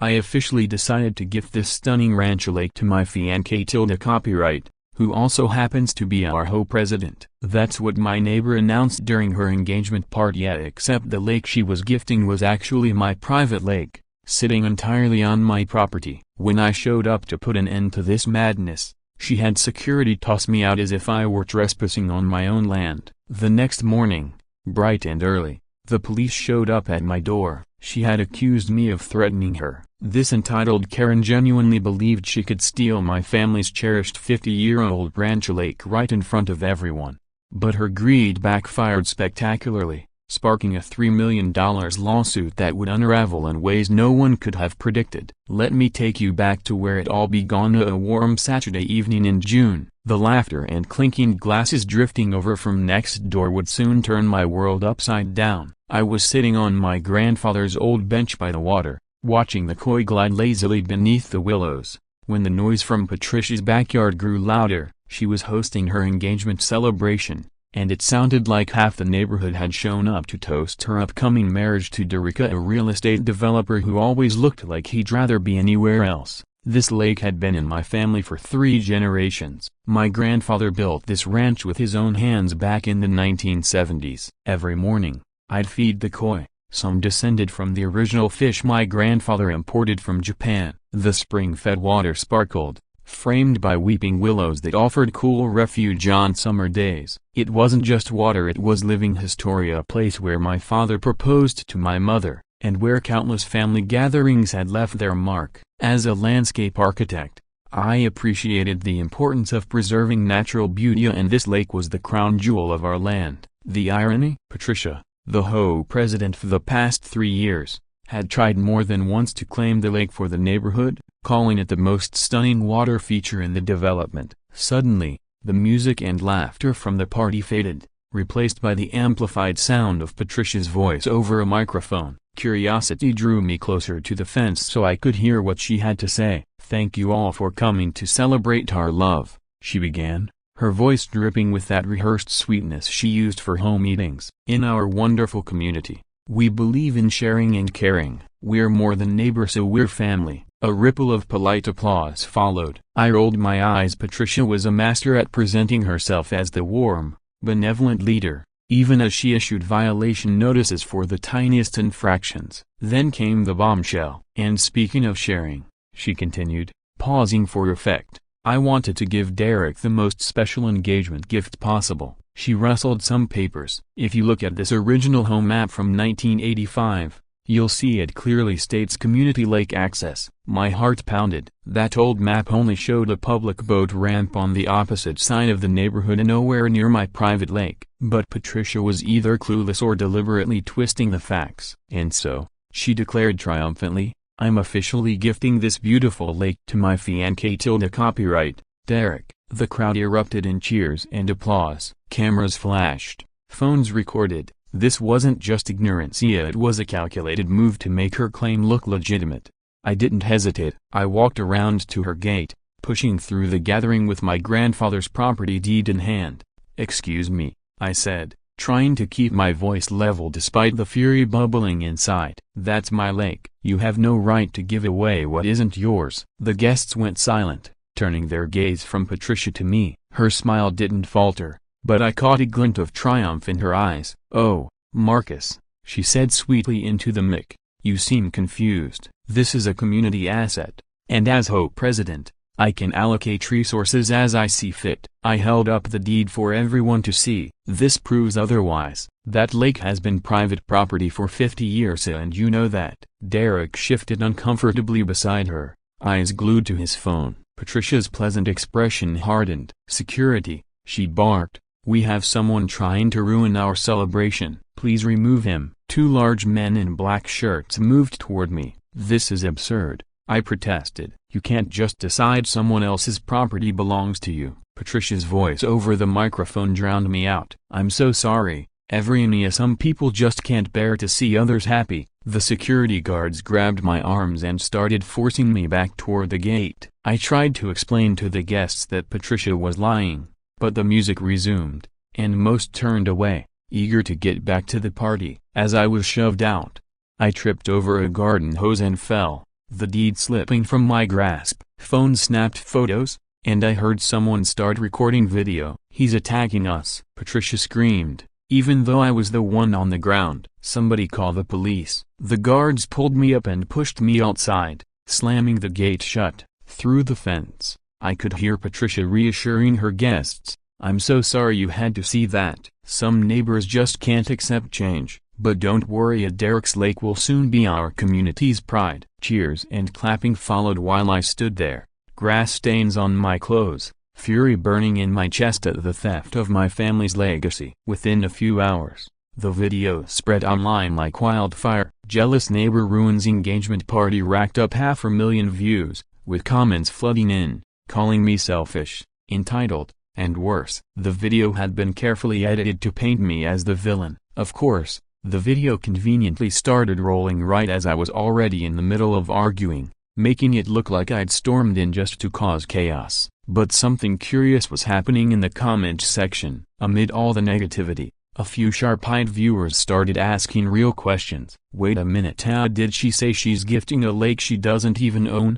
I officially decided to gift this stunning rancho lake to my fiancé tilde copyright, who also happens to be our ho-president. That's what my neighbor announced during her engagement party, except the lake she was gifting was actually my private lake, sitting entirely on my property. When I showed up to put an end to this madness, she had security toss me out as if I were trespassing on my own land. The next morning, bright and early, the police showed up at my door. She had accused me of threatening her. This entitled Karen genuinely believed she could steal my family's cherished 50-year-old rancho lake right in front of everyone. But her greed backfired spectacularly, sparking a $3 million lawsuit that would unravel in ways no one could have predicted. Let me take you back to where it all began. A warm Saturday evening in June, the laughter and clinking glasses drifting over from next door would soon turn my world upside down. I was sitting on my grandfather's old bench by the water, watching the koi glide lazily beneath the willows, when the noise from Patricia's backyard grew louder. She was hosting her engagement celebration, and it sounded like half the neighborhood had shown up to toast her upcoming marriage to Derek, a real estate developer who always looked like he'd rather be anywhere else. This lake had been in my family for 3 generations. My grandfather built this ranch with his own hands back in the 1970s. Every morning, I'd feed the koi. Some descended from the original fish my grandfather imported from Japan. The spring-fed water sparkled, framed by weeping willows that offered cool refuge on summer days. It wasn't just water, it was living history, a place where my father proposed to my mother, and where countless family gatherings had left their mark. As a landscape architect, I appreciated the importance of preserving natural beauty, and this lake was the crown jewel of our land. The irony? Patricia, the ho-president for the past 3 years, had tried more than once to claim the lake for the neighborhood, calling it the most stunning water feature in the development. Suddenly, the music and laughter from the party faded, replaced by the amplified sound of Patricia's voice over a microphone. Curiosity drew me closer to the fence so I could hear what she had to say. "Thank you all for coming to celebrate our love," she began, her voice dripping with that rehearsed sweetness she used for home meetings. "In our wonderful community, we believe in sharing and caring. We're more than neighbors, so we're family." A ripple of polite applause followed. I rolled my eyes. Patricia was a master at presenting herself as the warm, benevolent leader, even as she issued violation notices for the tiniest infractions. Then came the bombshell. "And speaking of sharing," she continued, pausing for effect, "I wanted to give Derek the most special engagement gift possible." She rustled some papers. "If you look at this original home map from 1985, you'll see it clearly states community lake access." My heart pounded. That old map only showed a public boat ramp on the opposite side of the neighborhood and nowhere near my private lake. But Patricia was either clueless or deliberately twisting the facts. "And so," she declared triumphantly, "I'm officially gifting this beautiful lake to my fiancé tilde copyright, Derek." The crowd erupted in cheers and applause. Cameras flashed, phones recorded. This wasn't just ignorance, it was a calculated move to make her claim look legitimate. I didn't hesitate. I walked around to her gate, pushing through the gathering with my grandfather's property deed in hand. "Excuse me," I said, trying to keep my voice level despite the fury bubbling inside. "That's my lake. You have no right to give away what isn't yours." The guests went silent, turning their gaze from Patricia to me. Her smile didn't falter, but I caught a glint of triumph in her eyes. "Oh, Marcus," she said sweetly into the mic, "you seem confused. This is a community asset, and as ho-president, I can allocate resources as I see fit." I held up the deed for everyone to see. "This proves otherwise. That lake has been private property for 50 years, and you know that." Derek shifted uncomfortably beside her, eyes glued to his phone. Patricia's pleasant expression hardened. "Security," she barked. "We have someone trying to ruin our celebration. Please remove him." 2 large men in black shirts moved toward me. "This is absurd," I protested. "You can't just decide someone else's property belongs to you." Patricia's voice over the microphone drowned me out. "I'm so sorry, Everina. Some people just can't bear to see others happy." The security guards grabbed my arms and started forcing me back toward the gate. I tried to explain to the guests that Patricia was lying, but the music resumed, and most turned away, eager to get back to the party. As I was shoved out, I tripped over a garden hose and fell, the deed slipping from my grasp. Phone snapped photos, and I heard someone start recording video. "He's attacking us," Patricia screamed, even though I was the one on the ground. "Somebody call the police." The guards pulled me up and pushed me outside, slamming the gate shut. Through the fence, I could hear Patricia reassuring her guests, "I'm so sorry you had to see that. Some neighbors just can't accept change, but don't worry, Derek's Lake will soon be our community's pride." Cheers and clapping followed while I stood there, grass stains on my clothes, fury burning in my chest at the theft of my family's legacy. Within a few hours, the video spread online like wildfire. "Jealous neighbor ruins engagement party" racked up 500,000 views, with comments flooding in, calling me selfish, entitled, and worse. The video had been carefully edited to paint me as the villain. Of course, the video conveniently started rolling right as I was already in the middle of arguing, making it look like I'd stormed in just to cause chaos. But something curious was happening in the comments section. Amid all the negativity, a few sharp-eyed viewers started asking real questions. "Wait a minute, how did she say she's gifting a lake she doesn't even own?"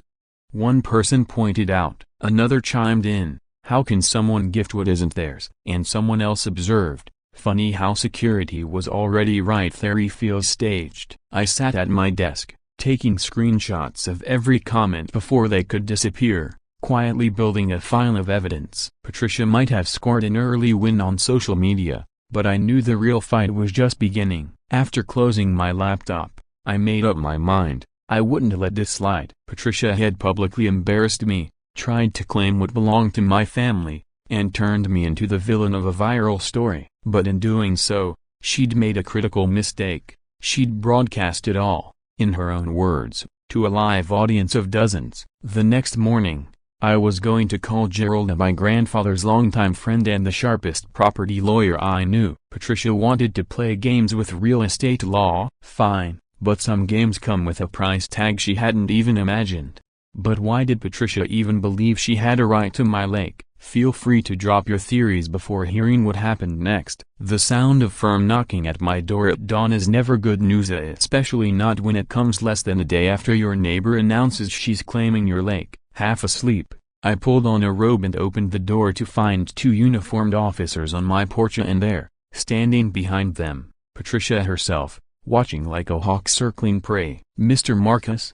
One person pointed out. Another chimed in, "How can someone gift what isn't theirs?" And someone else observed, "Funny how security was already right there, he feels staged." I sat at my desk, taking screenshots of every comment before they could disappear, quietly building a file of evidence. Patricia might have scored an early win on social media, but I knew the real fight was just beginning. After closing my laptop, I made up my mind. I wouldn't let this slide. Patricia had publicly embarrassed me, tried to claim what belonged to my family, and turned me into the villain of a viral story. But in doing so, she'd made a critical mistake. She'd broadcast it all, in her own words, to a live audience of dozens. The next morning, I was going to call Gerald, my grandfather's longtime friend and the sharpest property lawyer I knew. Patricia wanted to play games with real estate law. Fine, but some games come with a price tag she hadn't even imagined. But why did Patricia even believe she had a right to my lake? Feel free to drop your theories before hearing what happened next. The sound of firm knocking at my door at dawn is never good news, especially not when it comes less than a day after your neighbor announces she's claiming your lake. Half asleep, I pulled on a robe and opened the door to find two uniformed officers on my porch, and there, standing behind them, Patricia herself, watching like a hawk circling prey. "Mr. Marcus?"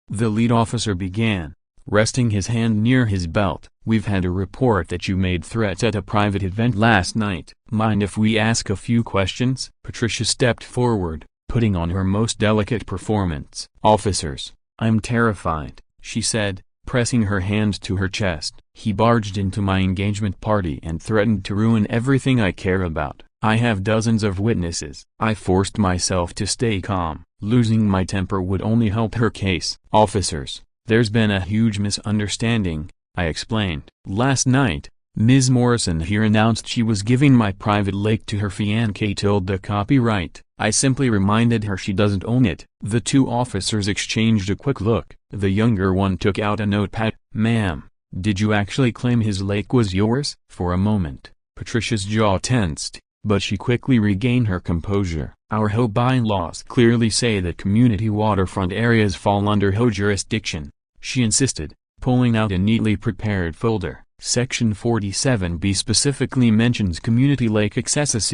the lead officer began, resting his hand near his belt. "We've had a report that you made threats at a private event last night. Mind if we ask a few questions?" Patricia stepped forward, putting on her most delicate performance. "Officers, I'm terrified," she said, pressing her hand to her chest. "He barged into my engagement party and threatened to ruin everything I care about. I have dozens of witnesses." I forced myself to stay calm. Losing my temper would only help her case. "Officers, there's been a huge misunderstanding," I explained. "Last night, Ms. Morrison here announced she was giving my private lake to her fiancé tilde copyright. I simply reminded her she doesn't own it." The two officers exchanged a quick look. The younger one took out a notepad. "Ma'am, did you actually claim his lake was yours?" For a moment, Patricia's jaw tensed, but she quickly regained her composure. "Our HO bylaws clearly say that community waterfront areas fall under HO jurisdiction," she insisted, pulling out a neatly prepared folder. "Section 47B specifically mentions community lake access.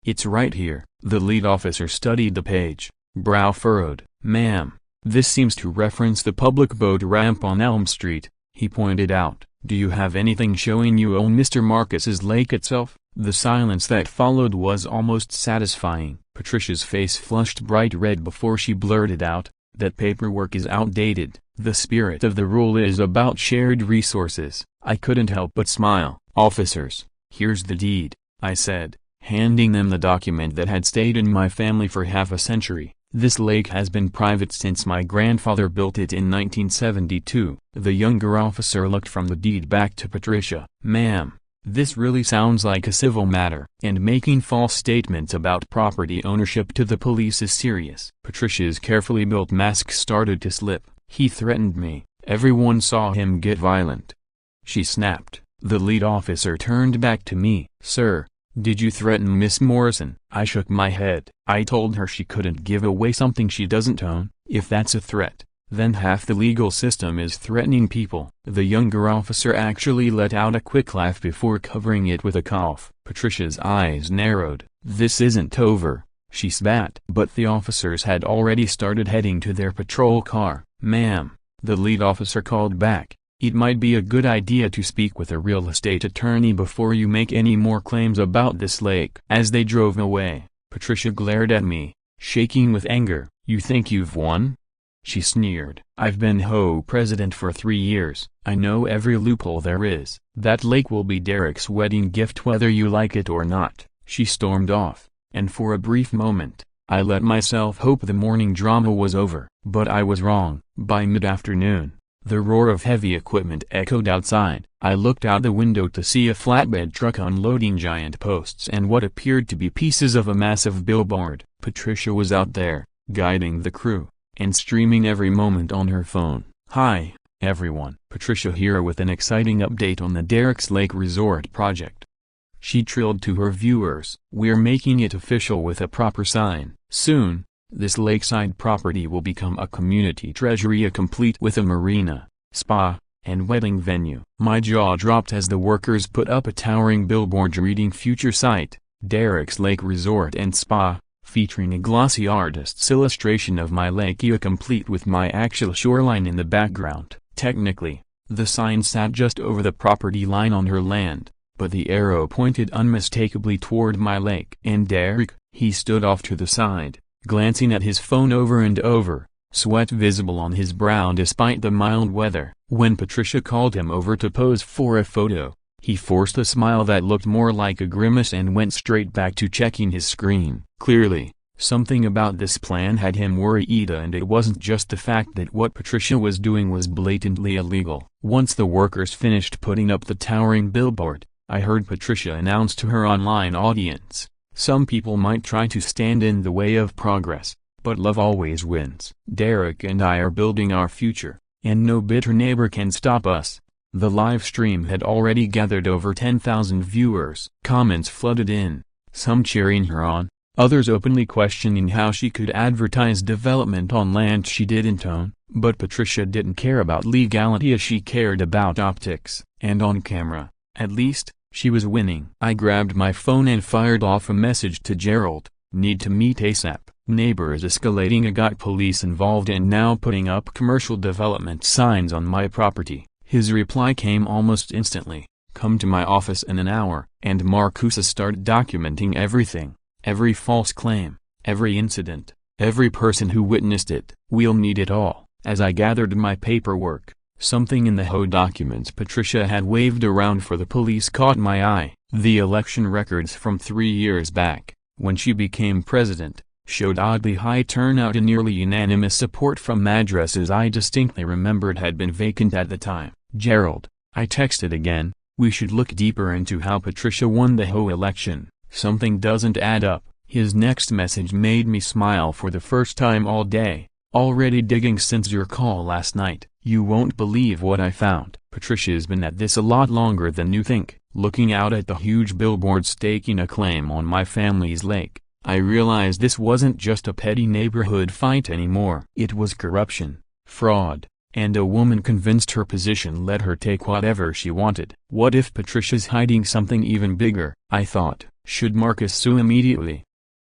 It's right here." The lead officer studied the page, brow furrowed. "Ma'am, this seems to reference the public boat ramp on Elm Street," he pointed out. "Do you have anything showing you own Mr. Marcus's lake itself?" The silence that followed was almost satisfying. Patricia's face flushed bright red before she blurted out, "That paperwork is outdated. The spirit of the rule is about shared resources." I couldn't help but smile. "Officers, here's the deed," I said, handing them the document that had stayed in my family for half a century. "This lake has been private since my grandfather built it in 1972. The younger officer looked from the deed back to Patricia. "Ma'am, this really sounds like a civil matter, and making false statements about property ownership to the police is serious." Patricia's carefully built mask started to slip. "He threatened me. Everyone saw him get violent," she snapped. The lead officer turned back to me. "Sir, did you threaten Miss Morrison?" I shook my head. "I told her she couldn't give away something she doesn't own. If that's a threat, then half the legal system is threatening people. The younger officer actually let out a quick laugh before covering it with a cough. Patricia's eyes narrowed. "This isn't over," she spat. But the officers had already started heading to their patrol car. "Ma'am," the lead officer called back, "it might be a good idea to speak with a real estate attorney before you make any more claims about this lake." As they drove away, Patricia glared at me, shaking with anger. "You think you've won?" she sneered. "I've been president for 3 years. I know every loophole there is. That lake will be Derek's wedding gift whether you like it or not." She stormed off, and for a brief moment, I let myself hope the morning drama was over. But I was wrong. By mid-afternoon, the roar of heavy equipment echoed outside. I looked out the window to see a flatbed truck unloading giant posts and what appeared to be pieces of a massive billboard. Patricia was out there, guiding the crew, and streaming every moment on her phone. "Hi, everyone. Patricia here with an exciting update on the Derek's Lake Resort project," she trilled to her viewers. "We're making it official with a proper sign. Soon, this lakeside property will become a community treasure, complete with a marina, spa, and wedding venue." My jaw dropped as the workers put up a towering billboard reading "Future Site, Derek's Lake Resort and Spa," featuring a glossy artist's illustration of my lake, complete with my actual shoreline in the background. Technically, the sign sat just over the property line on her land, but the arrow pointed unmistakably toward my lake. "And Derek," he stood off to the side, glancing at his phone over and over, sweat visible on his brow despite the mild weather. When Patricia called him over to pose for a photo, he forced a smile that looked more like a grimace and went straight back to checking his screen. Clearly, something about this plan had him worried, and it wasn't just the fact that what Patricia was doing was blatantly illegal. Once the workers finished putting up the towering billboard, I heard Patricia announce to her online audience, "Some people might try to stand in the way of progress, but love always wins. Derek and I are building our future, and no bitter neighbor can stop us." The live stream had already gathered over 10,000 viewers. Comments flooded in, some cheering her on, others openly questioning how she could advertise development on land she didn't own. But Patricia didn't care about legality as she cared about optics. And on camera, at least, she was winning. I grabbed my phone and fired off a message to Gerald, "Need to meet ASAP. Neighbor is escalating. I got police involved and now putting up commercial development signs on my property." His reply came almost instantly, "Come to my office in an hour." And Marcusa started documenting everything, every false claim, every incident, every person who witnessed it. "We'll need it all." As I gathered my paperwork, something in the documents Patricia had waved around for the police caught my eye. The election records from 3 years back, when she became president, showed oddly high turnout and nearly unanimous support from addresses I distinctly remembered had been vacant at the time. "Gerald," I texted again, "we should look deeper into how Patricia won the election. Something doesn't add up." His next message made me smile for the first time all day. "Already digging since your call last night. You won't believe what I found." Patricia's been at this a lot longer than you think. Looking out at the huge billboard staking a claim on my family's lake, I realized this wasn't just a petty neighborhood fight anymore. It was corruption, fraud, and a woman convinced her position let her take whatever she wanted. What if Patricia's hiding something even bigger? I thought. Should Marcus sue immediately?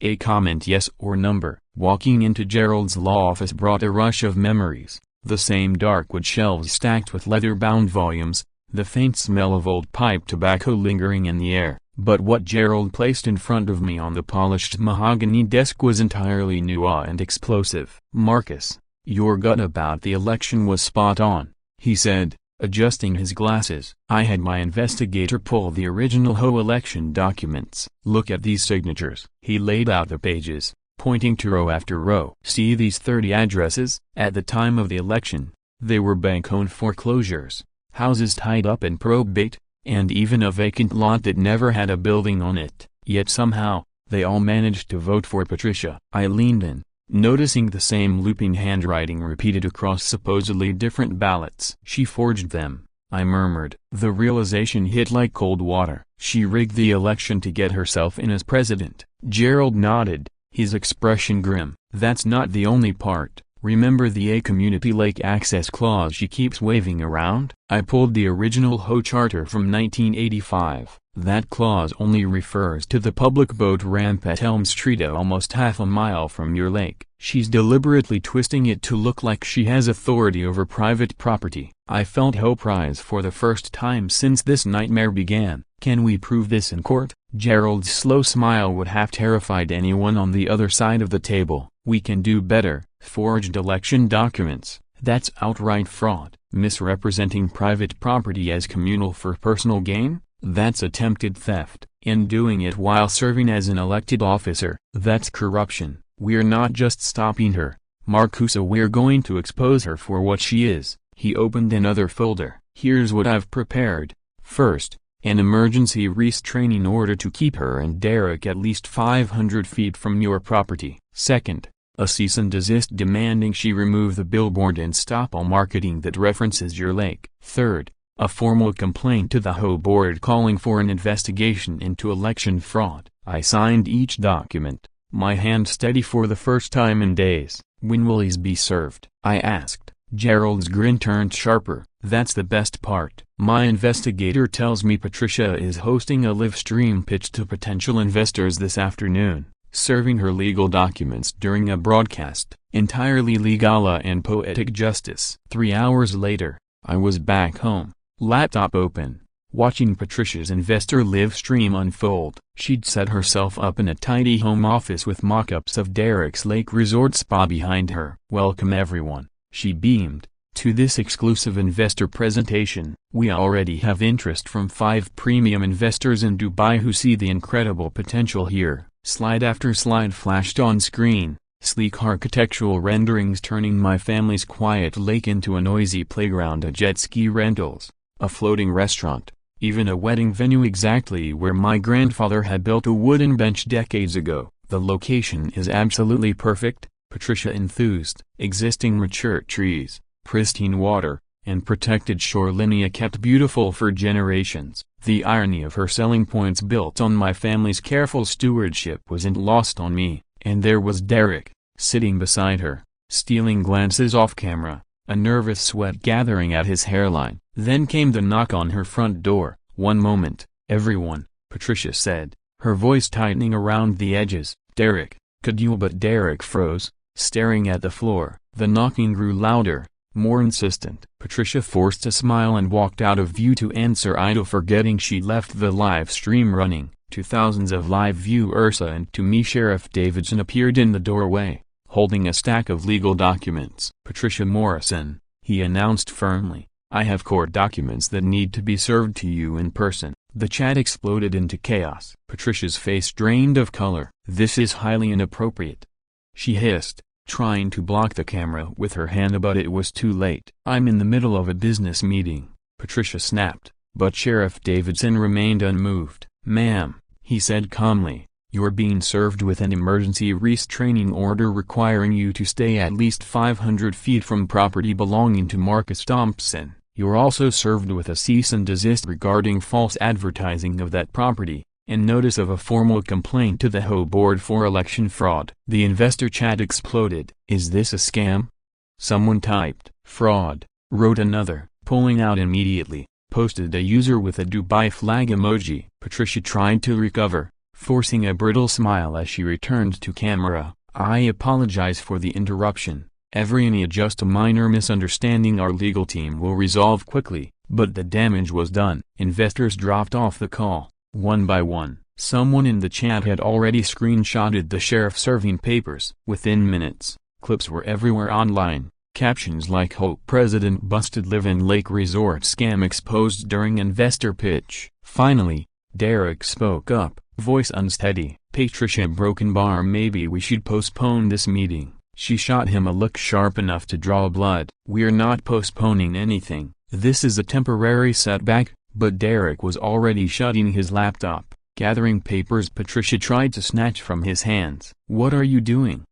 A comment yes or number. Walking into Gerald's law office brought a rush of memories. The same dark wood shelves stacked with leather-bound volumes, the faint smell of old pipe tobacco lingering in the air. But what Gerald placed in front of me on the polished mahogany desk was entirely new and explosive. "Marcus, your gut about the election was spot on," he said, adjusting his glasses. I had my investigator pull the original election documents. "Look at these signatures." He laid out the pages, pointing to row after row. "See these 30 addresses? At the time of the election, they were bank-owned foreclosures, houses tied up in probate, and even a vacant lot that never had a building on it. Yet somehow, they all managed to vote for Patricia." I leaned in, noticing the same looping handwriting repeated across supposedly different ballots. "She forged them," I murmured. The realization hit like cold water. "She rigged the election to get herself in as president." Gerald nodded, his expression grim. "That's not the only part. Remember the A Community Lake Access Clause she keeps waving around? I pulled the original Ho Charter from 1985. That clause only refers to the public boat ramp at Elm Street almost half a mile from your lake. She's deliberately twisting it to look like she has authority over private property. I felt hopeless for the first time since this nightmare began. Can we prove this in court? Gerald's slow smile would have terrified anyone on the other side of the table. We can do better. Forged election documents. That's outright fraud. Misrepresenting private property as communal for personal gain? That's attempted theft. And doing it while serving as an elected officer. That's corruption. We're not just stopping her, Marcusa, we're going to expose her for what she is. He opened another folder. Here's what I've prepared. First, an emergency restraining order to keep her and Derek at least 500 feet from your property. Second, a cease and desist demanding she remove the billboard and stop all marketing that references your lake. Third, a formal complaint to the Ho board calling for an investigation into election fraud. I signed each document, my hand steady for the first time in days. When will these be served? I asked. Gerald's grin turned sharper. That's the best part. My investigator tells me Patricia is hosting a live stream pitch to potential investors this afternoon, serving her legal documents during a broadcast. Entirely legal and poetic justice. 3 hours later, I was back home, laptop open, watching Patricia's investor live stream unfold. She'd set herself up in a tidy home office with mock-ups of Derek's Lake Resort Spa behind her. Welcome everyone, she beamed, to this exclusive investor presentation. We already have interest from 5 premium investors in Dubai who see the incredible potential here. Slide after slide flashed on screen, sleek architectural renderings turning my family's quiet lake into a noisy playground, a jet ski rentals, a floating restaurant, even a wedding venue exactly where my grandfather had built a wooden bench decades ago. The location is absolutely perfect, Patricia enthused. Existing mature trees, pristine water, and protected shoreline kept beautiful for generations. The irony of her selling points built on my family's careful stewardship wasn't lost on me. And there was Derek, sitting beside her, stealing glances off camera, a nervous sweat gathering at his hairline. Then came the knock on her front door. One moment, everyone, Patricia said, her voice tightening around the edges. Derek, could you? But Derek froze, staring at the floor. The knocking grew louder, more insistent. Patricia forced a smile and walked out of view to answer idle, forgetting she left the live stream running. To thousands of live viewers and to me, Sheriff Davidson appeared in the doorway, holding a stack of legal documents. Patricia Morrison, he announced firmly, I have court documents that need to be served to you in person. The chat exploded into chaos. Patricia's face drained of color. This is highly inappropriate, she hissed, trying to block the camera with her hand, but it was too late. I'm in the middle of a business meeting, Patricia snapped, but Sheriff Davidson remained unmoved. Ma'am, he said calmly, you're being served with an emergency restraining order requiring you to stay at least 500 feet from property belonging to Marcus Thompson. You're also served with a cease and desist regarding false advertising of that property, and notice of a formal complaint to the Ho board for election fraud. The investor chat exploded. Is this a scam? Someone typed. Fraud, wrote another, pulling out immediately, posted a user with a Dubai flag emoji. Patricia tried to recover, forcing a brittle smile as she returned to camera. I apologize for the interruption. Any just a minor misunderstanding, our legal team will resolve quickly, but the damage was done. Investors dropped off the call, one by one. Someone in the chat had already screenshotted the sheriff serving papers. Within minutes, clips were everywhere online, captions like Hope President busted live-in lake resort scam exposed during investor pitch. Finally, Derek spoke up, voice unsteady. Patricia broken bar, maybe we should postpone this meeting. She shot him a look sharp enough to draw blood. We're not postponing anything. This is a temporary setback. But Derek was already shutting his laptop, gathering papers Patricia tried to snatch from his hands. What are you doing?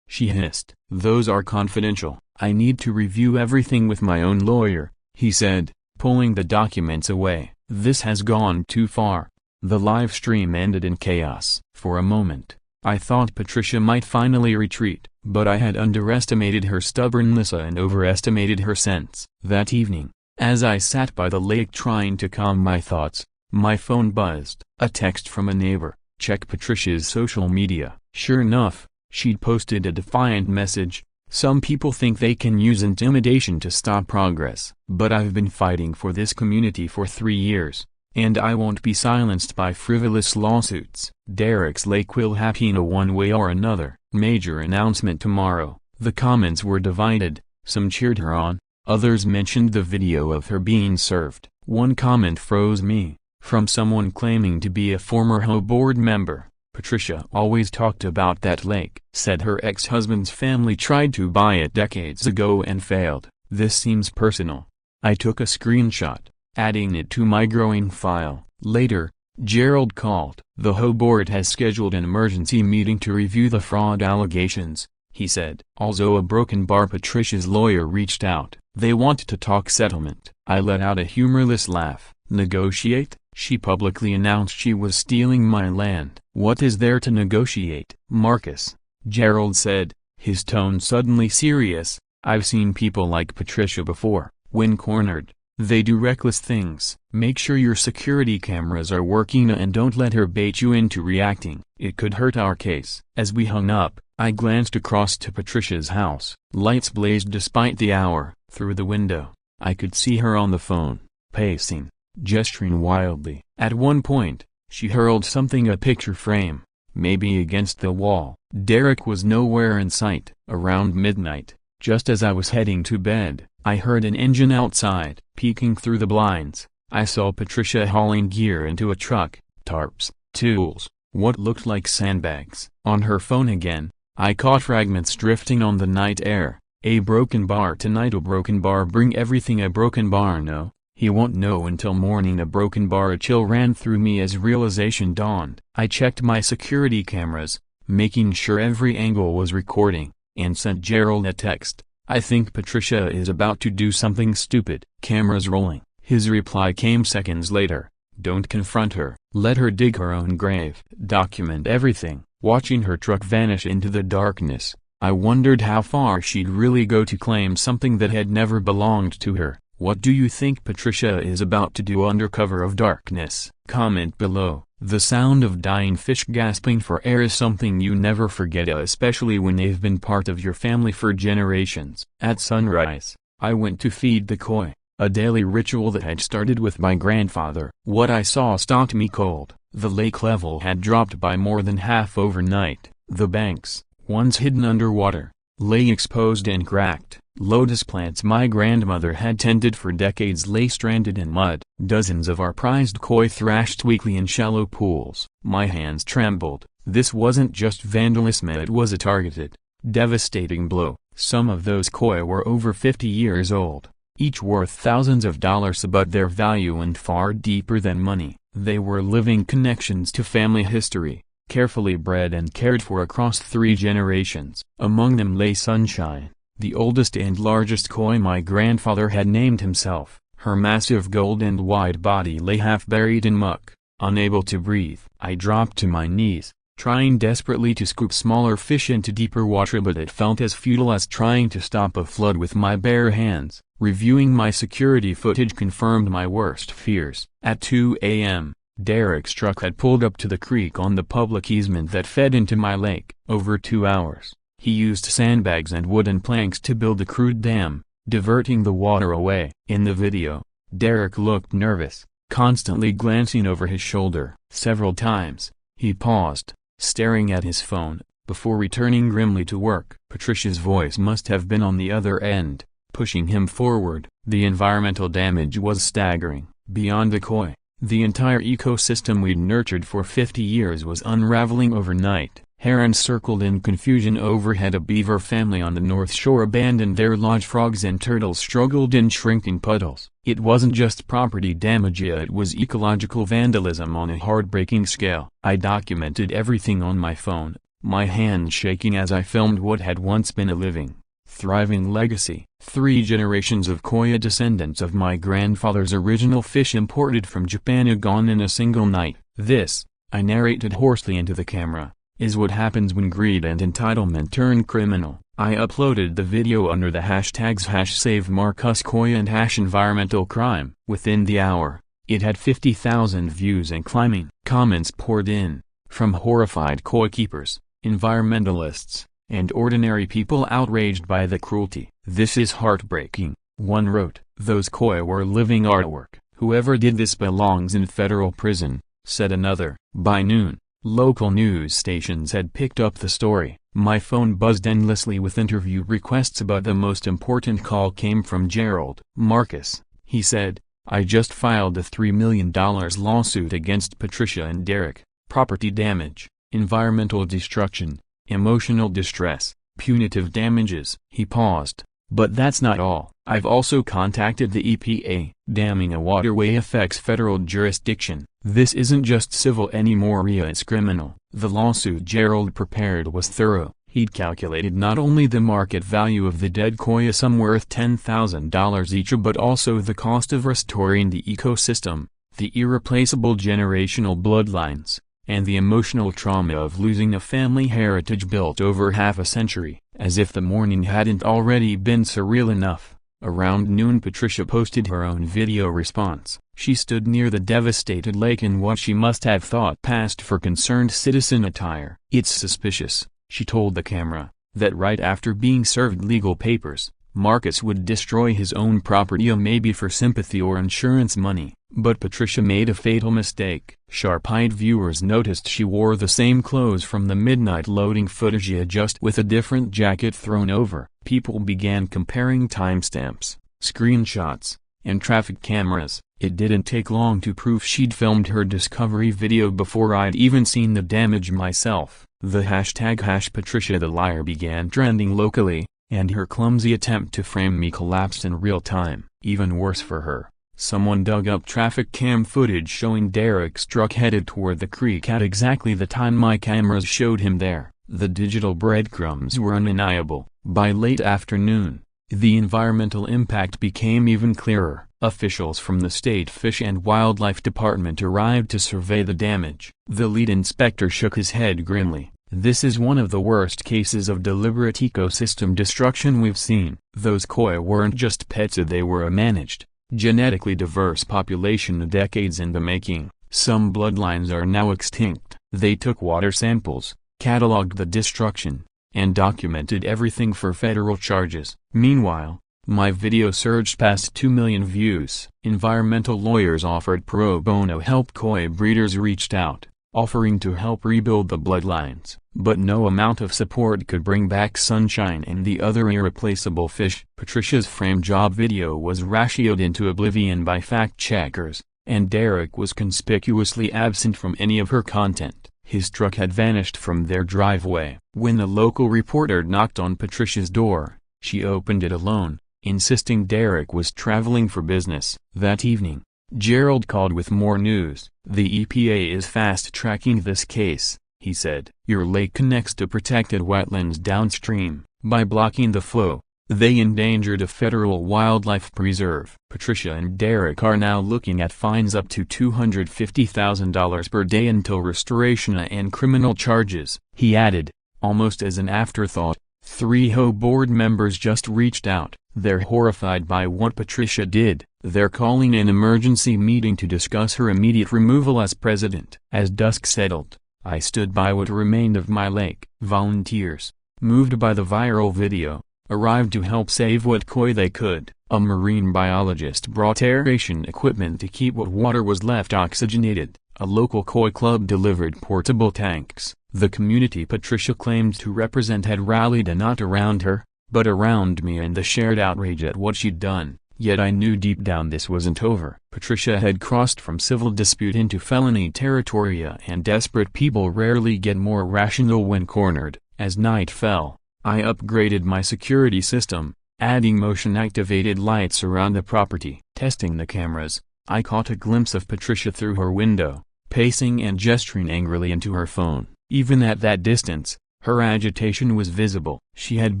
She hissed. Those are confidential. I need to review everything with my own lawyer, he said, pulling the documents away. This has gone too far. The live stream ended in chaos. For a moment, I thought Patricia might finally retreat, but I had underestimated her stubbornness and overestimated her sense. That evening, as I sat by the lake trying to calm my thoughts, my phone buzzed. A text from a neighbor. Check Patricia's social media. Sure enough, she'd posted a defiant message. Some people think they can use intimidation to stop progress. But I've been fighting for this community for 3 years, and I won't be silenced by frivolous lawsuits. Derek's lake will happen one way or another. Major announcement tomorrow. The comments were divided. Some cheered her on, others mentioned the video of her being served. One comment froze me, from someone claiming to be a former Ho board member. Patricia always talked about that lake. Said her ex-husband's family tried to buy it decades ago and failed. This seems personal. I took a screenshot, adding it to my growing file. Later, Gerald called. The Ho board has scheduled an emergency meeting to review the fraud allegations, he said. Also a broken bar. Patricia's lawyer reached out. They want to talk settlement. I let out a humorless laugh. Negotiate? She publicly announced she was stealing my land. What is there to negotiate? Marcus, Gerald said, his tone suddenly serious. I've seen people like Patricia before. When cornered, they do reckless things. Make sure your security cameras are working and don't let her bait you into reacting. It could hurt our case. As we hung up, I glanced across to Patricia's house. Lights blazed despite the hour. Through the window, I could see her on the phone, pacing, gesturing wildly. At one point, she hurled something, a picture frame, maybe against the wall. Derek was nowhere in sight. Around midnight, just as I was heading to bed, I heard an engine outside. Peeking through the blinds, I saw Patricia hauling gear into a truck, tarps, tools, what looked like sandbags. On her phone again, I caught fragments drifting on the night air. A broken bar tonight. A broken bar. Bring everything. A broken bar. No, he won't know until morning. A broken bar. A chill ran through me as realization dawned. I checked my security cameras, making sure every angle was recording, and sent Gerald a text. I think Patricia is about to do something stupid. Cameras rolling. His reply came seconds later. Don't confront her. Let her dig her own grave. Document everything. Watching her truck vanish into the darkness, I wondered how far she'd really go to claim something that had never belonged to her. What do you think Patricia is about to do under cover of darkness? Comment below. The sound of dying fish gasping for air is something you never forget, especially when they've been part of your family for generations. At sunrise, I went to feed the koi, a daily ritual that had started with my grandfather. What I saw stopped me cold. The lake level had dropped by more than half overnight. The banks, once hidden underwater, lay exposed and cracked. Lotus plants my grandmother had tended for decades lay stranded in mud. Dozens of our prized koi thrashed weakly in shallow pools. My hands trembled. This wasn't just vandalism, it was a targeted, devastating blow. Some of those koi were over 50 years old, each worth thousands of dollars, but their value went far deeper than money. They were living connections to family history, carefully bred and cared for across 3 generations. Among them lay Sunshine, the oldest and largest koi my grandfather had named himself. Her massive gold and wide body lay half buried in muck, unable to breathe. I dropped to my knees, trying desperately to scoop smaller fish into deeper water, but it felt as futile as trying to stop a flood with my bare hands. Reviewing my security footage confirmed my worst fears. At 2 a.m., Derek's truck had pulled up to the creek on the public easement that fed into my lake. Over 2 hours, he used sandbags and wooden planks to build a crude dam, diverting the water away. In the video, Derek looked nervous, constantly glancing over his shoulder. Several times, he paused, staring at his phone, before returning grimly to work. Patricia's voice must have been on the other end, pushing him forward. The environmental damage was staggering. Beyond the koi, the entire ecosystem we'd nurtured for 50 years was unraveling overnight. Herons circled in confusion overhead. A beaver family on the north shore abandoned their lodge. Frogs and turtles struggled in shrinking puddles. It wasn't just property damage, it was ecological vandalism on a heartbreaking scale. I documented everything on my phone, my hands shaking as I filmed what had once been a living, thriving legacy. 3 generations of koi, descendants of my grandfather's original fish imported from Japan, gone in a single night. This, I narrated hoarsely into the camera, is what happens when greed and entitlement turn criminal. I uploaded the video under the hashtags #SaveMarcusCoy and #EnvironmentalCrime. Within the hour, it had 50,000 views and climbing. Comments poured in, from horrified koi keepers, environmentalists, and ordinary people outraged by the cruelty. "This is heartbreaking," one wrote. "Those koi were living artwork. Whoever did this belongs in federal prison," said another. By noon, local news stations had picked up the story. My phone buzzed endlessly with interview requests, but the most important call came from Gerald. "Marcus," he said, "I just filed a $3 million lawsuit against Patricia and Derek. Property damage, environmental destruction, emotional distress, punitive damages." He paused. "But that's not all. I've also contacted the EPA. Damming a waterway affects federal jurisdiction. This isn't just civil anymore, it's criminal." The lawsuit Gerald prepared was thorough. He'd calculated not only the market value of the dead koi, some worth $10,000 each, but also the cost of restoring the ecosystem, the irreplaceable generational bloodlines, and the emotional trauma of losing a family heritage built over half a century. As if the morning hadn't already been surreal enough, around noon Patricia posted her own video response. She stood near the devastated lake in what she must have thought passed for concerned citizen attire. "It's suspicious," she told the camera, "that right after being served legal papers, Marcus would destroy his own property, maybe for sympathy or insurance money." But Patricia made a fatal mistake. Sharp-eyed viewers noticed she wore the same clothes from the midnight loading footage, just with a different jacket thrown over. People began comparing timestamps, screenshots, and traffic cameras. It didn't take long to prove she'd filmed her discovery video before I'd even seen the damage myself. The hashtag #PatriciaTheLiar began trending locally, and her clumsy attempt to frame me collapsed in real time. Even worse for her, someone dug up traffic cam footage showing Derek's truck headed toward the creek at exactly the time my cameras showed him there. The digital breadcrumbs were undeniable. By late afternoon, the environmental impact became even clearer. Officials from the State Fish and Wildlife Department arrived to survey the damage. The lead inspector shook his head grimly. "This is one of the worst cases of deliberate ecosystem destruction we've seen. Those koi weren't just pets, they were a managed, genetically diverse population, decades in the making. Some bloodlines are now extinct." They took water samples, cataloged the destruction, and documented everything for federal charges. Meanwhile, my video surged past 2 million views. Environmental lawyers offered pro bono help. Koi breeders reached out, offering to help rebuild the bloodlines. But no amount of support could bring back Sunshine and the other irreplaceable fish. Patricia's frame job video was ratioed into oblivion by fact-checkers, and Derek was conspicuously absent from any of her content. His truck had vanished from their driveway. When a local reporter knocked on Patricia's door, she opened it alone, insisting Derek was traveling for business. That evening, Gerald called with more news. "The EPA is fast-tracking this case," he said. "Your lake connects to protected wetlands downstream. By blocking the flow, they endangered a federal wildlife preserve." Patricia and Derek are now looking at fines up to $250,000 per day until restoration and criminal charges. He added, almost as an afterthought, 3 HO board members just reached out. They're horrified by what Patricia did. They're calling an emergency meeting to discuss her immediate removal as president. As dusk settled, I stood by what remained of my lake. Volunteers, moved by the viral video, arrived to help save what koi they could. A marine biologist brought aeration equipment to keep what water was left oxygenated. A local koi club delivered portable tanks. The community Patricia claimed to represent had rallied not around her, but around me and the shared outrage at what she'd done. Yet I knew deep down this wasn't over. Patricia had crossed from civil dispute into felony territory, and desperate people rarely get more rational when cornered. As night fell, I upgraded my security system, adding motion-activated lights around the property. Testing the cameras, I caught a glimpse of Patricia through her window, pacing and gesturing angrily into her phone. Even at that distance, her agitation was visible. She had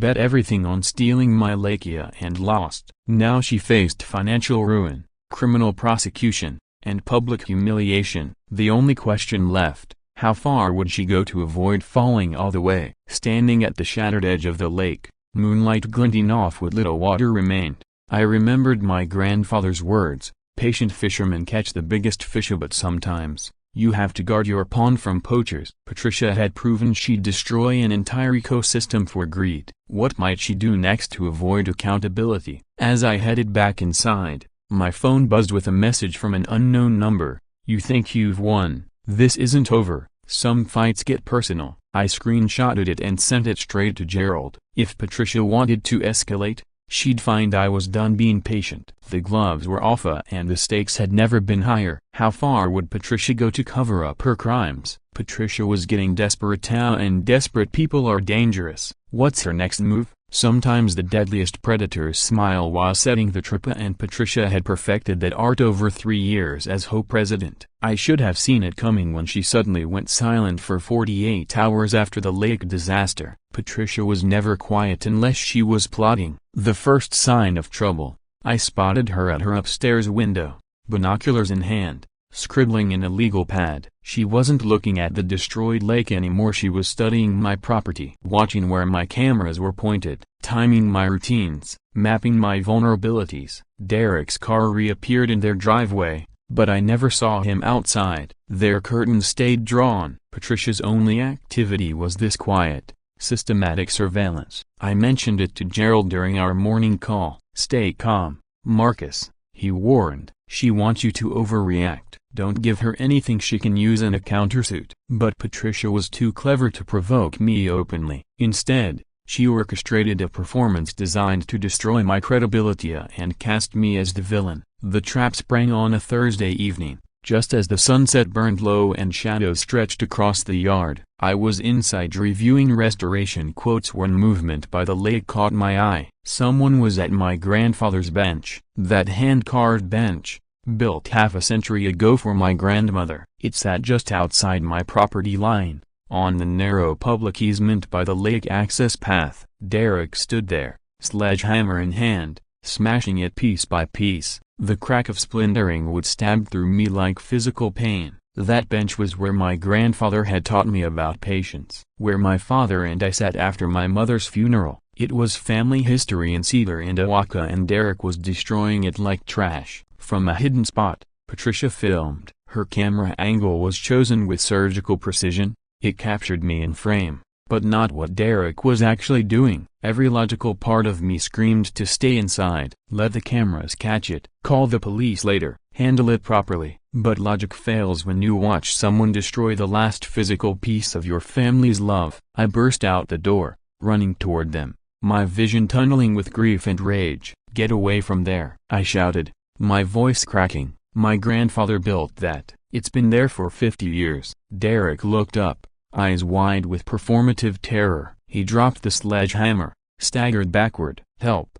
bet everything on stealing my lakia and lost. Now she faced financial ruin, criminal prosecution, and public humiliation. The only question left How far would she go to avoid falling all the way? Standing at the shattered edge of the lake, moonlight glinting off what little water remained, I remembered my grandfather's words, "Patient fishermen catch the biggest fish, but sometimes, you have to guard your pond from poachers." Patricia had proven she'd destroy an entire ecosystem for greed. What might she do next to avoid accountability? As I headed back inside, my phone buzzed with a message from an unknown number. "You think you've won? This isn't over. Some fights get personal." I screenshotted it and sent it straight to Gerald. If Patricia wanted to escalate, she'd find I was done being patient. The gloves were off and the stakes had never been higher. How far would Patricia go to cover up her crimes? Patricia was getting desperate, and desperate people are dangerous. What's her next move? Sometimes the deadliest predators smile while setting the trap, and Patricia had perfected that art over 3 years as co-president. I should have seen it coming when she suddenly went silent for 48 hours after the lake disaster. Patricia was never quiet unless she was plotting. The first sign of trouble, I spotted her at her upstairs window, binoculars in hand, scribbling in a legal pad. She wasn't looking at the destroyed lake anymore, she was studying my property, watching where my cameras were pointed, timing my routines, mapping my vulnerabilities. Derek's car reappeared in their driveway, but I never saw him outside. Their curtains stayed drawn. Patricia's only activity was this quiet, systematic surveillance. I mentioned it to Gerald during our morning call. "Stay calm, Marcus," he warned. "She wants you to overreact. Don't give her anything she can use in a countersuit." But Patricia was too clever to provoke me openly. Instead, she orchestrated a performance designed to destroy my credibility and cast me as the villain. The trap sprang on a Thursday evening, just as the sunset burned low and shadows stretched across the yard. I was inside reviewing restoration quotes when movement by the lake caught my eye. Someone was at my grandfather's bench. That hand-carved bench, built half a century ago for my grandmother. It sat just outside my property line, on the narrow public easement by the lake access path. Derek stood there, sledgehammer in hand, smashing it piece by piece. The crack of splintering wood stabbed through me like physical pain. That bench was where my grandfather had taught me about patience, where my father and I sat after my mother's funeral. It was family history in Cedar and Oaxaca, and Derek was destroying it like trash. From a hidden spot, Patricia filmed. Her camera angle was chosen with surgical precision. It captured me in frame, but not what Derek was actually doing. Every logical part of me screamed to stay inside. Let the cameras catch it. Call the police later. Handle it properly. But logic fails when you watch someone destroy the last physical piece of your family's love. I burst out the door, running toward them, my vision tunneling with grief and rage. "Get away from there!" I shouted, my voice cracking. "My grandfather built that. It's been there for 50 years. Derek looked up, eyes wide with performative terror. He dropped the sledgehammer, staggered backward. "Help!"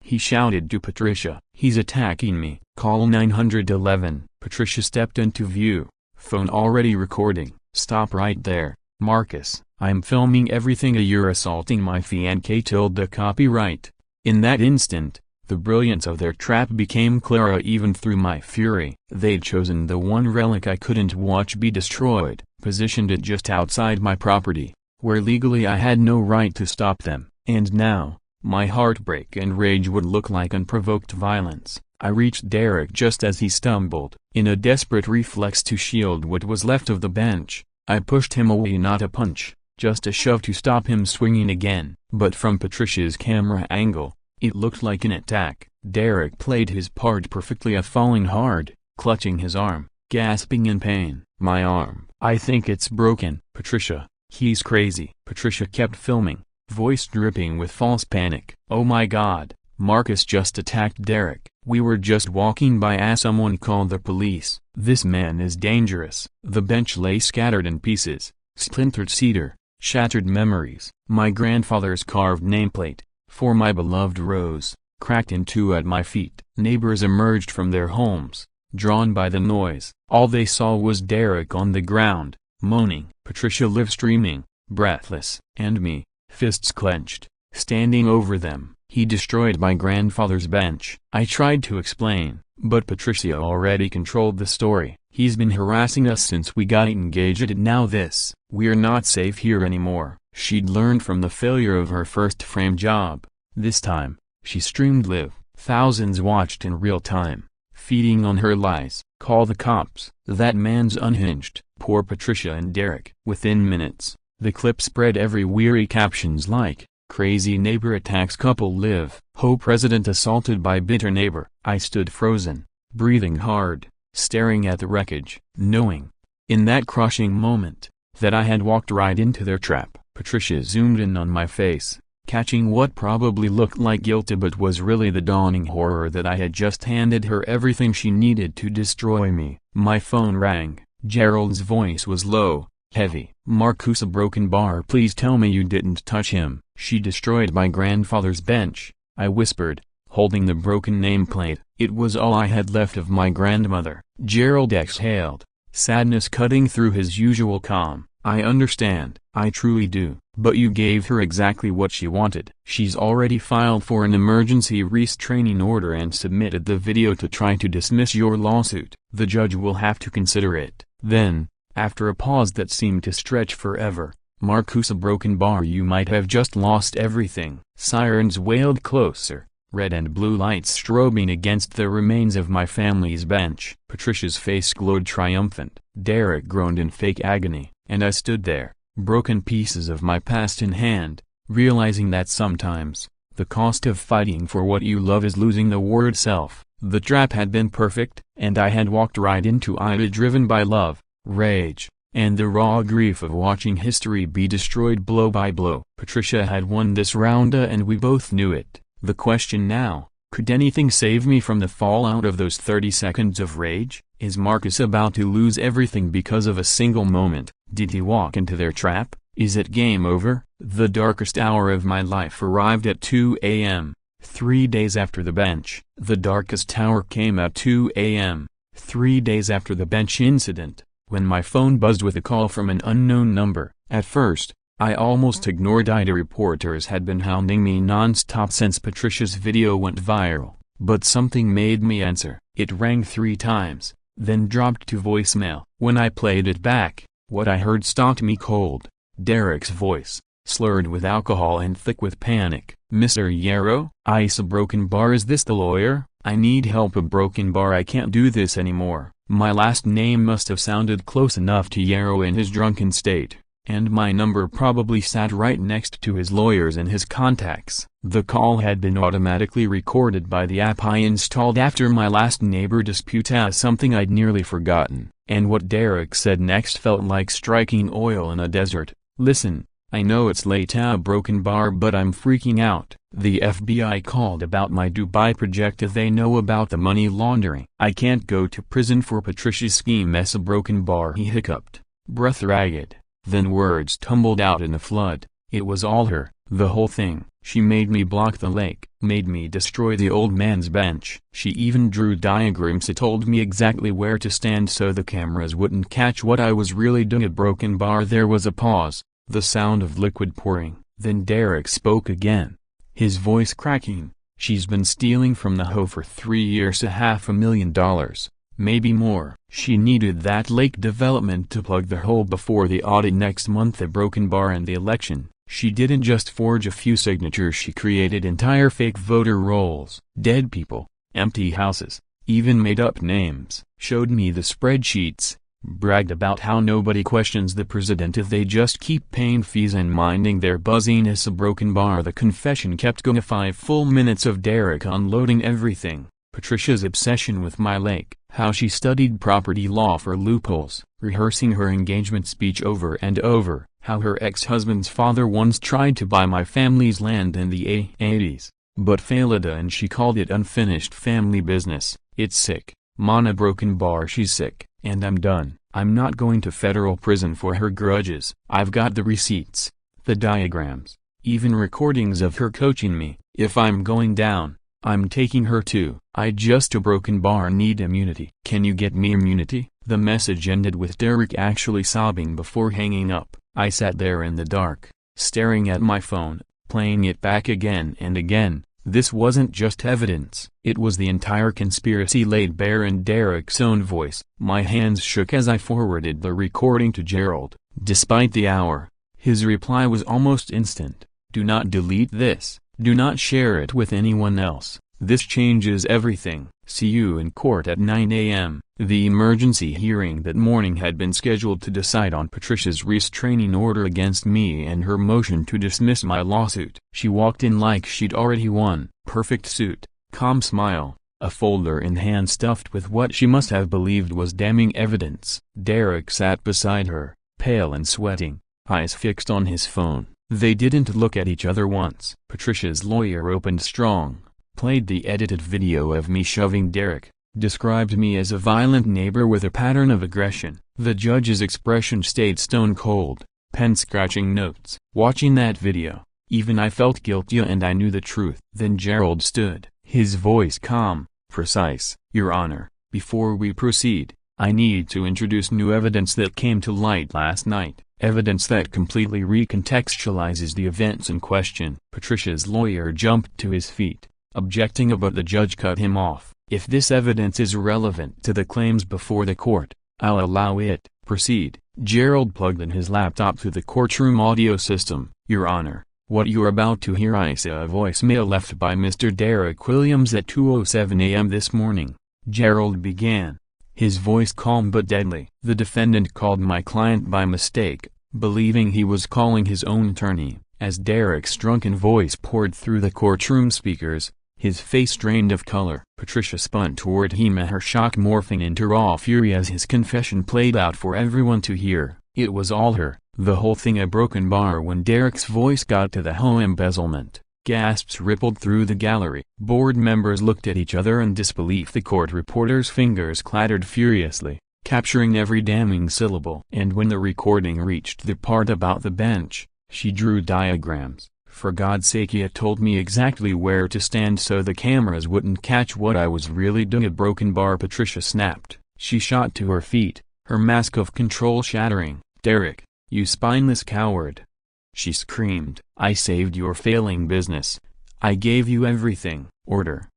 he shouted to Patricia. "He's attacking me. Call 911. Patricia stepped into view, phone already recording. "Stop right there, Marcus. I'm filming everything. You're assaulting my fiancé. Copyright." In that instant, the brilliance of their trap became clearer even through my fury. They'd chosen the one relic I couldn't watch be destroyed, positioned it just outside my property, where legally I had no right to stop them. And now, my heartbreak and rage would look like unprovoked violence. I reached Derek just as he stumbled. In a desperate reflex to shield what was left of the bench, I pushed him away. Not a punch, just a shove to stop him swinging again. But from Patricia's camera angle, it looked like an attack. Derek played his part perfectly, falling hard, clutching his arm, gasping in pain. "My arm. I think it's broken." "Patricia, he's crazy." Patricia kept filming, voice dripping with false panic. "Oh my God, Marcus just attacked Derek. We were just walking by as someone called the police. This man is dangerous." The bench lay scattered in pieces, splintered cedar, shattered memories. My grandfather's carved nameplate, "For my beloved Rose," cracked in two at my feet. Neighbors emerged from their homes, drawn by the noise. All they saw was Derek on the ground, moaning. Patricia live streaming, breathless. And me, fists clenched, standing over them. "He destroyed my grandfather's bench." I tried to explain, but Patricia already controlled the story. He's been harassing us since we got engaged and now this. We're not safe here anymore. She'd learned from the failure of her first frame job. This time, she streamed live. Thousands watched in real time, feeding on her lies. Call the cops. That man's unhinged. Poor Patricia and Derek. Within minutes, the clip spread every weary captions like, crazy neighbor attacks couple live. Ho president assaulted by bitter neighbor. I stood frozen, breathing hard, staring at the wreckage, knowing, in that crushing moment, that I had walked right into their trap. Patricia zoomed in on my face, catching what probably looked like guilt but was really the dawning horror that I had just handed her everything she needed to destroy me. My phone rang. Gerald's voice was low, heavy. Marcus, a broken bar, please tell me you didn't touch him. She destroyed my grandfather's bench, I whispered, holding the broken nameplate. It was all I had left of my grandmother. Gerald exhaled, sadness cutting through his usual calm. I understand, I truly do. But you gave her exactly what she wanted. She's already filed for an emergency restraining order and submitted the video to try to dismiss your lawsuit. The judge will have to consider it. Then, after a pause that seemed to stretch forever, Marcus, a broken bar, you might have just lost everything. Sirens wailed closer, red and blue lights strobing against the remains of my family's bench. Patricia's face glowed triumphant. Derek groaned in fake agony, and I stood there, broken pieces of my past in hand, realizing that sometimes, the cost of fighting for what you love is losing the word self. The trap had been perfect, and I had walked right into it driven by love, rage, and the raw grief of watching history be destroyed blow by blow. Patricia had won this round and we both knew it. The question now, could anything save me from the fallout of those 30 seconds of rage? Is Marcus about to lose everything because of a single moment? Did he walk into their trap? Is it game over? The darkest hour of my life arrived at 2 a.m., 3 days after the bench. The darkest hour came at 2 a.m., 3 days after the bench incident, when my phone buzzed with a call from an unknown number. At first, I almost ignored it. Reporters had been hounding me non-stop since Patricia's video went viral, but something made me answer. It rang 3 times, then dropped to voicemail. When I played it back, what I heard stopped me cold. Derek's voice, slurred with alcohol and thick with panic. Mr. Yarrow? Ice, a broken bar, is this the lawyer? I need help, a broken bar, I can't do this anymore. My last name must have sounded close enough to Yarrow in his drunken state, and my number probably sat right next to his lawyers and his contacts. The call had been automatically recorded by the app I installed after my last neighbor dispute, as something I'd nearly forgotten, and what Derek said next felt like striking oil in a desert. Listen, I know it's late, a broken bar, but I'm freaking out. The FBI called about my Dubai project. They know about the money laundering. I can't go to prison for Patricia's scheme, as a broken bar, he hiccuped, breath ragged. Then words tumbled out in a flood. It was all her, the whole thing. She made me block the lake, made me destroy the old man's bench. She even drew diagrams that told me exactly where to stand so the cameras wouldn't catch what I was really doing. A broken bar. There was a pause, the sound of liquid pouring. Then Derek spoke again, his voice cracking. She's been stealing from the hoe for 3 years, $500,000. Maybe more. She needed that lake development to plug the hole before the audit next month. A broken bar and the election. She didn't just forge a few signatures, she created entire fake voter rolls. Dead people, empty houses, even made up names. Showed me the spreadsheets, bragged about how nobody questions the president if they just keep paying fees and minding their buzziness. A broken bar. The confession kept going. 5 full minutes of Derek unloading everything. Patricia's obsession with my lake, how she studied property law for loopholes, rehearsing her engagement speech over and over, how her ex-husband's father once tried to buy my family's land in the 80s, but failed, and she called it unfinished family business. It's sick. Mana broken bar. She's sick, and I'm done. I'm not going to federal prison for her grudges. I've got the receipts, the diagrams, even recordings of her coaching me. If I'm going down, I'm taking her too. I just a broken bar need immunity. Can you get me immunity? The message ended with Derek actually sobbing before hanging up. I sat there in the dark, staring at my phone, playing it back again and again, This wasn't just evidence. It was the entire conspiracy laid bare in Derek's own voice. My hands shook as I forwarded the recording to Gerald. Despite the hour, his reply was almost instant. Do not delete this. Do not share it with anyone else. This changes everything. See you in court at 9 a.m. The emergency hearing that morning had been scheduled to decide on Patricia's restraining order against me and her motion to dismiss my lawsuit. She walked in like she'd already won. Perfect suit, calm smile, a folder in hand stuffed with what she must have believed was damning evidence. Derek sat beside her, pale and sweating, eyes fixed on his phone. They didn't look at each other once. Patricia's lawyer opened strong, played the edited video of me shoving Derek, described me as a violent neighbor with a pattern of aggression. The judge's expression stayed stone cold, pen-scratching notes. Watching that video, even I felt guilty and I knew the truth. Then Gerald stood, his voice calm, precise. Your Honor, before we proceed, I need to introduce new evidence that came to light last night. Evidence that completely recontextualizes the events in question. Patricia's lawyer jumped to his feet, objecting, but the judge cut him off. If this evidence is relevant to the claims before the court, I'll allow it. Proceed. Gerald plugged in his laptop to the courtroom audio system. Your Honor, what you're about to hear is a voicemail left by Mr. Derek Williams at 2:07 a.m. this morning. Gerald began, his voice calm but deadly. The defendant called my client by mistake, believing he was calling his own attorney. As Derek's drunken voice poured through the courtroom speakers, his face drained of color. Patricia spun toward him, her shock morphing into raw fury as his confession played out for everyone to hear. It was all her, the whole thing, a broken bar. When Derek's voice got to the whole embezzlement, gasps rippled through the gallery. Board members looked at each other in disbelief. The court reporter's fingers clattered furiously, capturing every damning syllable. And when the recording reached the part about the bench, she drew diagrams. For God's sake, he had told me exactly where to stand so the cameras wouldn't catch what I was really doing. A broken bar, Patricia snapped. She shot to her feet, her mask of control shattering. Derek, you spineless coward! She screamed. I saved your failing business. I gave you everything. Order!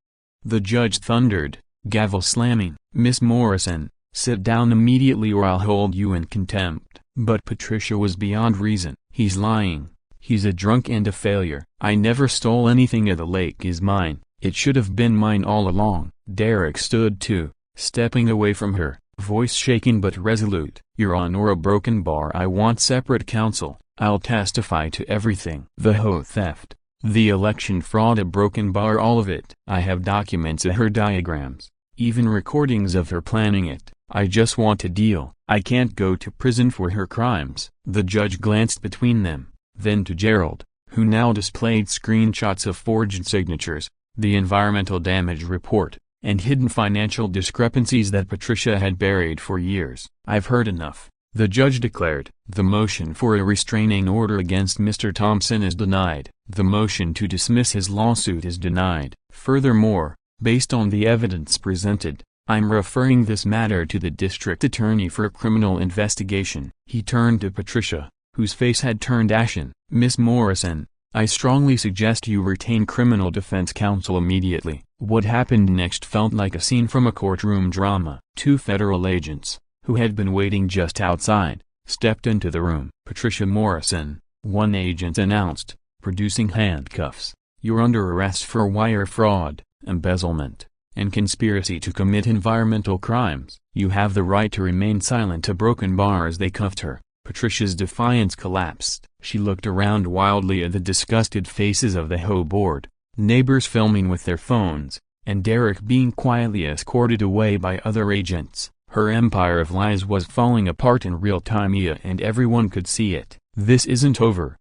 The judge thundered, gavel slamming. Miss Morrison, sit down immediately or I'll hold you in contempt. But Patricia was beyond reason. He's lying. He's a drunk and a failure. I never stole anything. The lake is mine. It should have been mine all along. Derek stood too, stepping away from her, voice shaking but resolute. Your Honor, a broken bar. I want separate counsel. I'll testify to everything. The hoe theft, the election fraud, a broken bar, all of it. I have documents of her diagrams, even recordings of her planning it. I just want a deal. I can't go to prison for her crimes. The judge glanced between them, then to Gerald, who now displayed screenshots of forged signatures, the environmental damage report, and hidden financial discrepancies that Patricia had buried for years. I've heard enough, the judge declared. The motion for a restraining order against Mr. Thompson is denied. The motion to dismiss his lawsuit is denied. Furthermore, based on the evidence presented, I'm referring this matter to the district attorney for a criminal investigation. He turned to Patricia, whose face had turned ashen. Miss Morrison, I strongly suggest you retain criminal defense counsel immediately. What happened next felt like a scene from a courtroom drama. Two federal agents, who had been waiting just outside, stepped into the room. Patricia Morrison, one agent announced, producing handcuffs. You're under arrest for wire fraud, embezzlement, and conspiracy to commit environmental crimes. You have the right to remain silent. A broken bar as they cuffed her. Patricia's defiance collapsed. She looked around wildly at the disgusted faces of the whole board, neighbors filming with their phones, and Derek being quietly escorted away by other agents. Her empire of lies was falling apart in real time, and everyone could see it. This isn't over,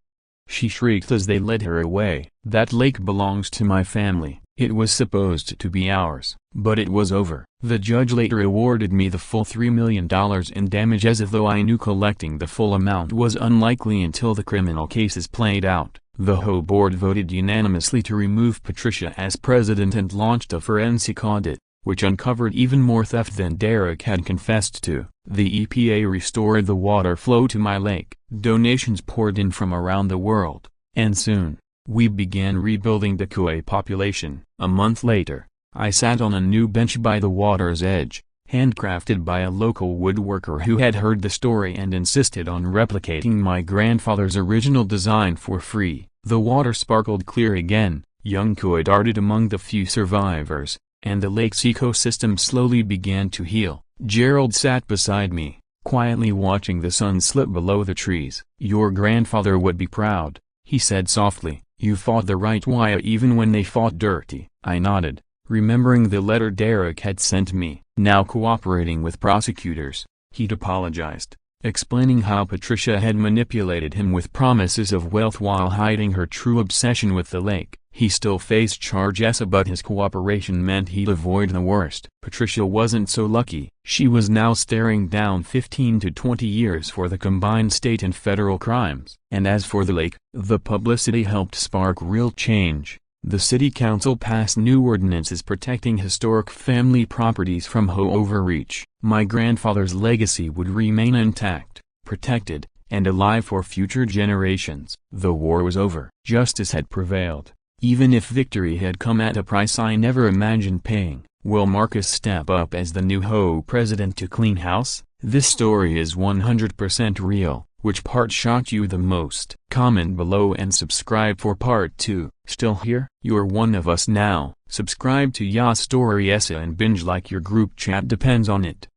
she shrieked as they led her away. That lake belongs to my family. It was supposed to be ours, but it was over. The judge later awarded me the full $3 million in damage, as though I knew collecting the full amount was unlikely until the criminal cases played out. The whole board voted unanimously to remove Patricia as president and launched a forensic audit, which uncovered even more theft than Derek had confessed to. The EPA restored the water flow to my lake. Donations poured in from around the world, and soon, We began rebuilding the Koi population. A month later, I sat on a new bench by the water's edge, handcrafted by a local woodworker who had heard the story and insisted on replicating my grandfather's original design for free. The water sparkled clear again, young koi darted among the few survivors, and the lake's ecosystem slowly began to heal. Gerald sat beside me, quietly watching the sun slip below the trees. "Your grandfather would be proud," he said softly. "You fought the right way even when they fought dirty." I nodded, remembering the letter Derek had sent me. Now cooperating with prosecutors, he'd apologized, explaining how Patricia had manipulated him with promises of wealth while hiding her true obsession with the lake. He still faced charges, but his cooperation meant he'd avoid the worst. Patricia wasn't so lucky. She was now staring down 15 to 20 years for the combined state and federal crimes. And as for the lake, the publicity helped spark real change. The city council passed new ordinances protecting historic family properties from overreach. My grandfather's legacy would remain intact, protected, and alive for future generations. The war was over. Justice had prevailed, even if victory had come at a price I never imagined paying. Will Marcus step up as the new president to clean house? This story is 100% real. Which part shocked you the most? Comment below and subscribe for part 2. Still here? You're one of us now. Subscribe to Ya Story Essa and binge like your group chat depends on it.